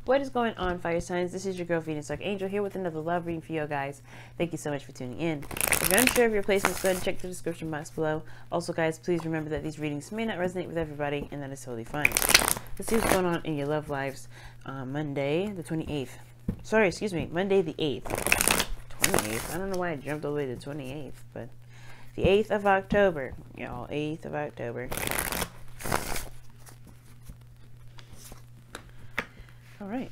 What is going on, fire signs? This is your girl Venus Archangel here with another love reading for you guys. Thank you so much for tuning in. If you're unsure of your placements, go ahead and check the description box below. Also, guys, please remember that these readings may not resonate with everybody, and that is totally fine. Let's see what's going on in your love lives. Monday the 28th. Sorry, excuse me, Monday the 8th. 28th. I don't know why I jumped all the way to the 28th, but the 8th of October, y'all. 8th of October. All right.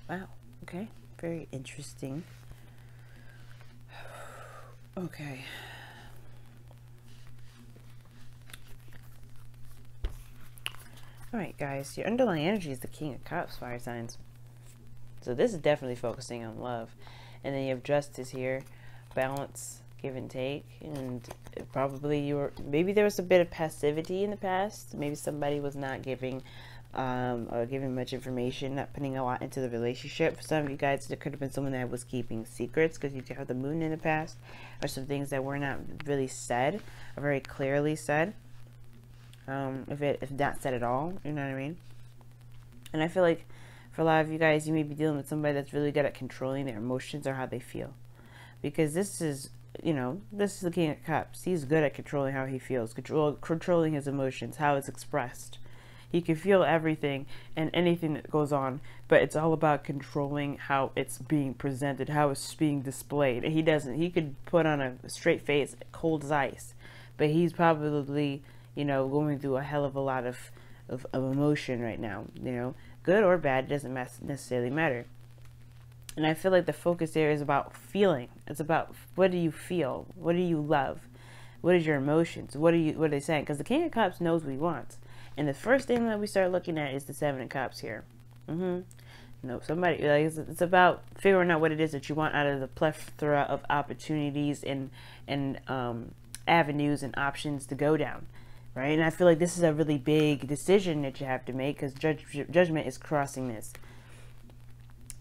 Wow. Okay. Very interesting. Okay. Alright, guys, your underlying energy is the King of Cups, fire signs. So this is definitely focusing on love. And then you have Justice here, balance, give and take, and probably maybe there was a bit of passivity in the past. Maybe somebody was not giving or giving much information, not putting a lot into the relationship. For some of you guys, there could have been someone that was keeping secrets because you have the moon in the past, or some things that were not really said, or very clearly said. If not said at all, you know what I mean? And I feel like for a lot of you guys, you may be dealing with somebody that's really good at controlling their emotions or how they feel. Because this is, this is the King of Cups. He's good at controlling how he feels, controlling his emotions, how it's expressed. He can feel everything and anything that goes on, but it's all about controlling how it's being presented, how it's being displayed. And he doesn't. He could put on a straight face, cold as ice, but he's probably going through a hell of a lot of emotion right now, good or bad, it doesn't necessarily matter. And I feel like the focus there is about feeling. It's about, what do you feel? What do you love? What is your emotions? What are they saying? Because the King of Cups knows what he wants. And the first thing that we start looking at is the Seven of Cups here. Somebody, it's about figuring out what it is that you want out of the plethora of opportunities and avenues and options to go down. Right? And I feel like this is a really big decision that you have to make, because judgment is crossing this.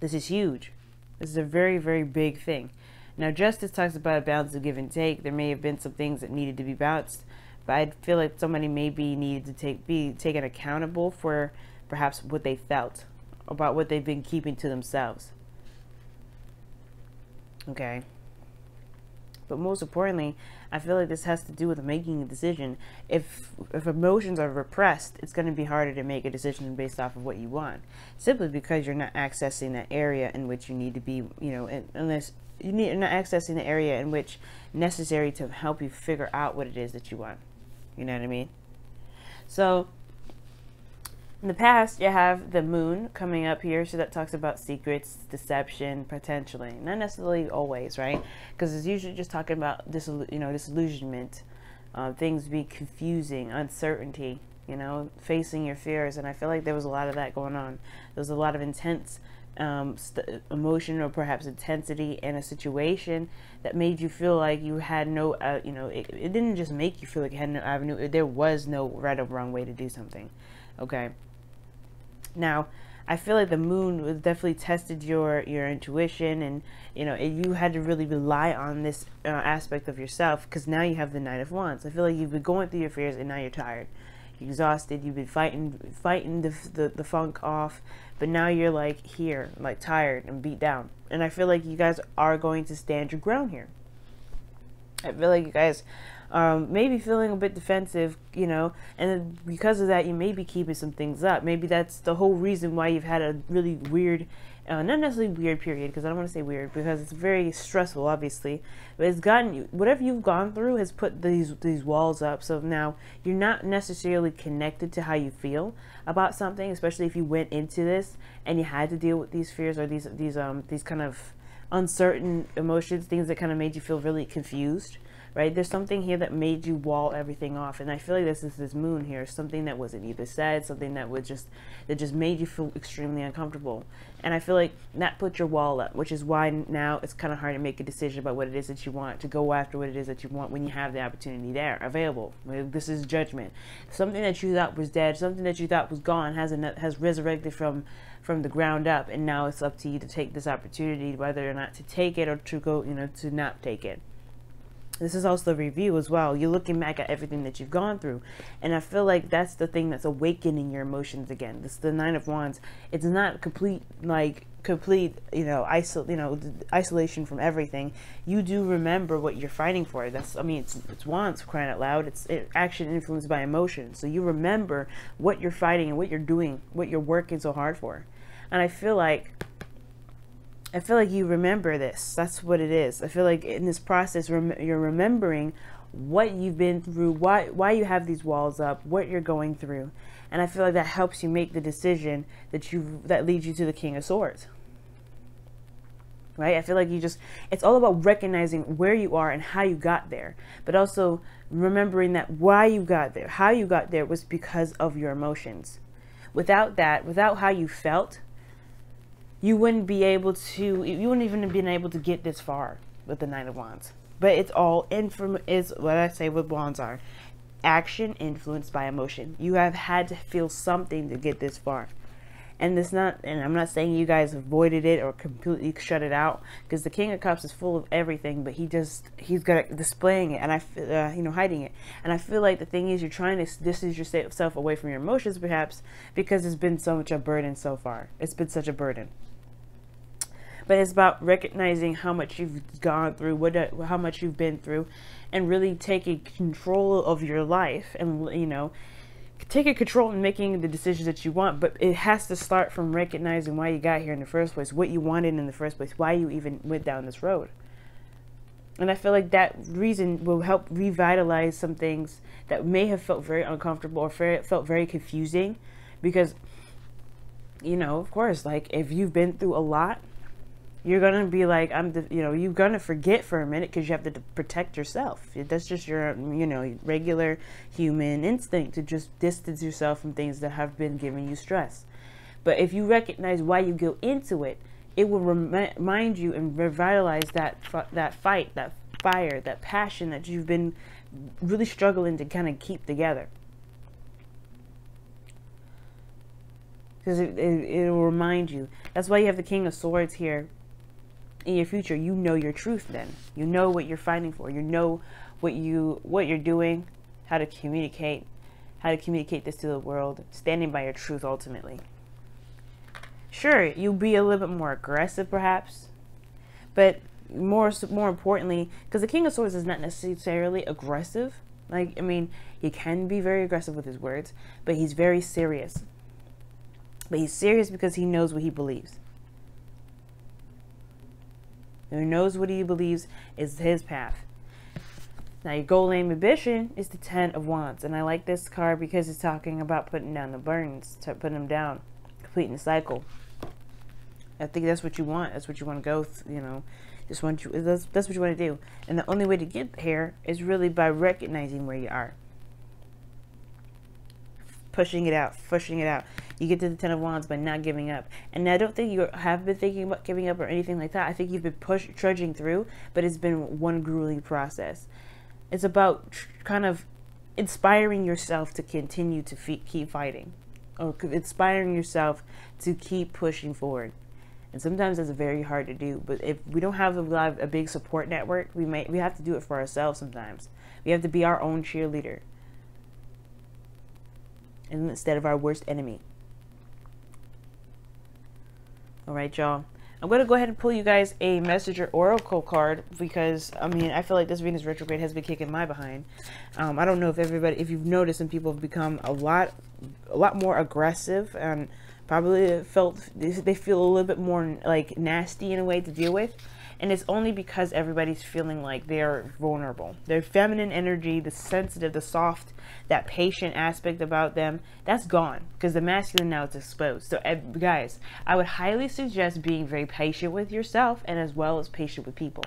This is huge. This is a very, very big thing. Now, Justice talks about a balance of give and take. There may have been some things that needed to be balanced, but I feel like somebody maybe needed to be taken accountable for perhaps what they felt about what they've been keeping to themselves. Okay. But most importantly, I feel like this has to do with making a decision. If emotions are repressed, it's going to be harder to make a decision based off of what you want, simply because you're not accessing that area in which you need to be. Unless you're not accessing the area in which necessary to help you figure out what it is that you want. You know what I mean? So in the past, you have the moon coming up here, so that talks about secrets, deception, potentially. Not necessarily always, right? Because it's usually just talking about disillusionment, things being confusing, uncertainty, facing your fears. And I feel like there was a lot of that going on. There was a lot of intense emotion, or perhaps intensity in a situation that made you feel like you had no, it didn't just make you feel like you had no avenue. There was no right or wrong way to do something. Okay. Now, I feel like the moon was definitely tested your intuition, and you had to really rely on this aspect of yourself, because now you have the Knight of Wands. I feel like you've been going through your fears, and now you're tired, you're exhausted. You've been fighting the funk off, but now you're like here, like tired and beat down. And I feel like you guys are going to stand your ground here. I feel like you guys maybe feeling a bit defensive, and because of that, you may be keeping some things up. Maybe that's the whole reason why you've had a really weird, not necessarily weird period, because I don't want to say weird, because it's very stressful, obviously, but it's gotten you, whatever you've gone through has put these walls up. So now you're not necessarily connected to how you feel about something, especially if you went into this and you had to deal with these fears, or these kind of uncertain emotions, things that kind of made you feel really confused. right? There's something here that made you wall everything off. And I feel like this is this moon here, something that wasn't either said, something that just made you feel extremely uncomfortable. And I feel like that put your wall up, which is why now it's kind of hard to make a decision about what it is that you want, to go after what it is that you want when you have the opportunity there, available. This is judgment. Something that you thought was dead, something that you thought was gone has resurrected from the ground up, and now it's up to you to take this opportunity, whether or not to take it or to go, to not take it. This is also a review as well. You're looking back at everything that you've gone through. And I feel like that's the thing that's awakening your emotions again. This is the Nine of Wands. It's not complete, isolation from everything. You do remember what you're fighting for. It's Wands, crying out loud. It's action influenced by emotion. So you remember what you're fighting and what you're doing, what you're working so hard for. And I feel like you remember this. That's what it is. I feel like in this process, you're remembering what you've been through, why you have these walls up, what you're going through. And I feel like that helps you make the decision that leads you to the King of Swords. Right? I feel like it's all about recognizing where you are and how you got there, but also remembering that why you got there, how you got there was because of your emotions. Without how you felt, you wouldn't even have been able to get this far with the Nine of Wands. But it's all is what I say with Wands are. Action influenced by emotion. You have had to feel something to get this far. And I'm not saying you guys avoided it or completely shut it out, because the King of Cups is full of everything, but he's got it displaying it, and hiding it. And I feel like the thing is, you're trying to distance yourself away from your emotions, perhaps, because it's been so much a burden so far. It's been such a burden. But it's about recognizing how much you've gone through, how much you've been through, and really taking control of your life, and taking control and making the decisions that you want. But it has to start from recognizing why you got here in the first place, what you wanted in the first place, why you even went down this road. And I feel like that reason will help revitalize some things that may have felt very uncomfortable or felt very confusing, because of course, like, if you've been through a lot, you're gonna be like, you're gonna forget for a minute, because you have to protect yourself. That's just your, regular human instinct, to just distance yourself from things that have been giving you stress. But if you recognize why you go into it, it will remind you and revitalize that fight, that fire, that passion that you've been really struggling to kind of keep together. Because it will remind you. That's why you have the King of Swords here. In your future, you know your truth then. You know what you're fighting for. You know what you're doing, how to communicate this to the world, standing by your truth ultimately. Sure, you'll be a little bit more aggressive perhaps, but more importantly, because the King of Swords is not necessarily aggressive. He can be very aggressive with his words, but he's very serious. But he's serious because he knows what he believes. He knows what he believes is his path. Now, your goal, aim, ambition is the Ten of Wands. And I like this card because it's talking about putting down the burdens, putting them down, completing the cycle. I think that's what you want. That's what you want to go through, that's what you want to do. And the only way to get here is really by recognizing where you are. Pushing it out. You get to the Ten of Wands by not giving up. And I don't think you have been thinking about giving up or anything like that. I think you've been trudging through, but it's been one grueling process. It's about kind of inspiring yourself to continue to keep fighting, or inspiring yourself to keep pushing forward. And sometimes that's very hard to do. But if we don't have a big support network, we have to do it for ourselves sometimes. We have to be our own cheerleader, and instead of our worst enemy. All right, y'all. I'm going to go ahead and pull you guys a Messenger Oracle card, because, I feel like this Venus retrograde has been kicking my behind. I don't know if you've noticed, some people have become a lot more aggressive, and probably they feel a little bit more like nasty in a way to deal with. And it's only because everybody's feeling like they're vulnerable. Their feminine energy, the sensitive, the soft, that patient aspect about them, that's gone. Because the masculine now is exposed. So guys, I would highly suggest being very patient with yourself and as well as patient with people.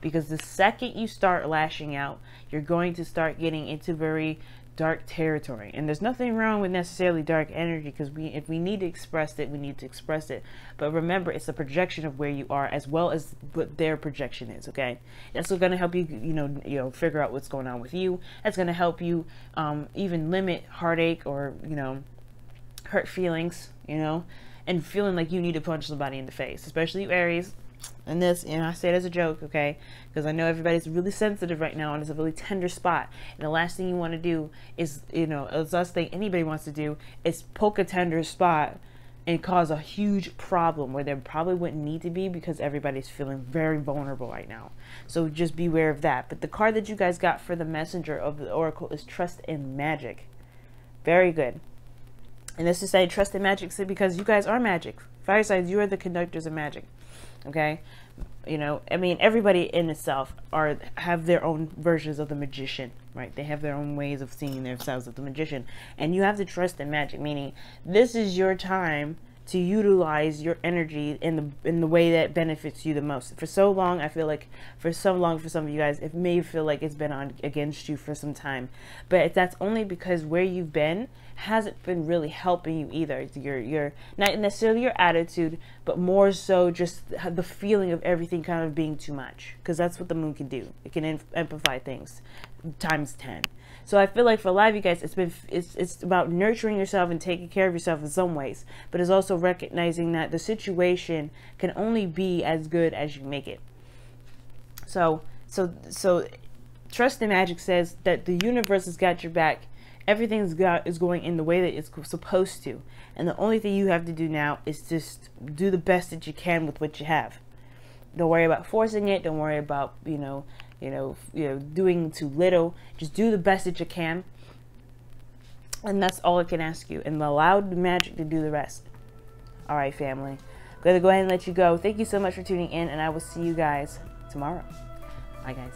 Because the second you start lashing out, you're going to start getting into very dark territory. And there's nothing wrong with necessarily dark energy, because if we need to express it, we need to express it. But remember, it's a projection of where you are as well as what their projection is. Okay, that's going to help you, you know, figure out what's going on with you. That's going to help you even limit heartache or, you know, hurt feelings, you know, and feeling like you need to punch somebody in the face, especially you Aries. And this, you know, I say it as a joke, okay? Because I know everybody's really sensitive right now, and it's a really tender spot. And the last thing you want to do is, you know, as last thing anybody wants to do is poke a tender spot and cause a huge problem where there probably wouldn't need to be, because everybody's feeling very vulnerable right now. So just beware of that. But the card that you guys got for the messenger of the oracle is Trust in Magic. Very good. And this is saying trust in magic because you guys are magic. Fire signs, you are the conductors of magic. Okay, you know, I mean, everybody in itself have their own versions of the magician, right? They have their own ways of seeing themselves as the magician, and you have to trust in magic, meaning this is your time to utilize your energy in the way that benefits you the most. For so long, I feel like for some of you guys, it may feel like it's been on against you for some time, but that's only because where you've been hasn't been really helping you either. Your not necessarily your attitude, but more so just the feeling of everything kind of being too much, because that's what the moon can do. It can amplify things times 10. So I feel like for a lot of you guys, it's about nurturing yourself and taking care of yourself in some ways, but it's also recognizing that the situation can only be as good as you make it. So trust in magic says that the universe has got your back. Everything is going in the way that it's supposed to, and the only thing you have to do now is just do the best that you can with what you have. Don't worry about forcing it. Don't worry about doing too little. Just do the best that you can, and that's all I can ask you, and allow the magic to do the rest. All right, family, I'm gonna go ahead and let you go. Thank you so much for tuning in, and I will see you guys tomorrow. Bye, guys.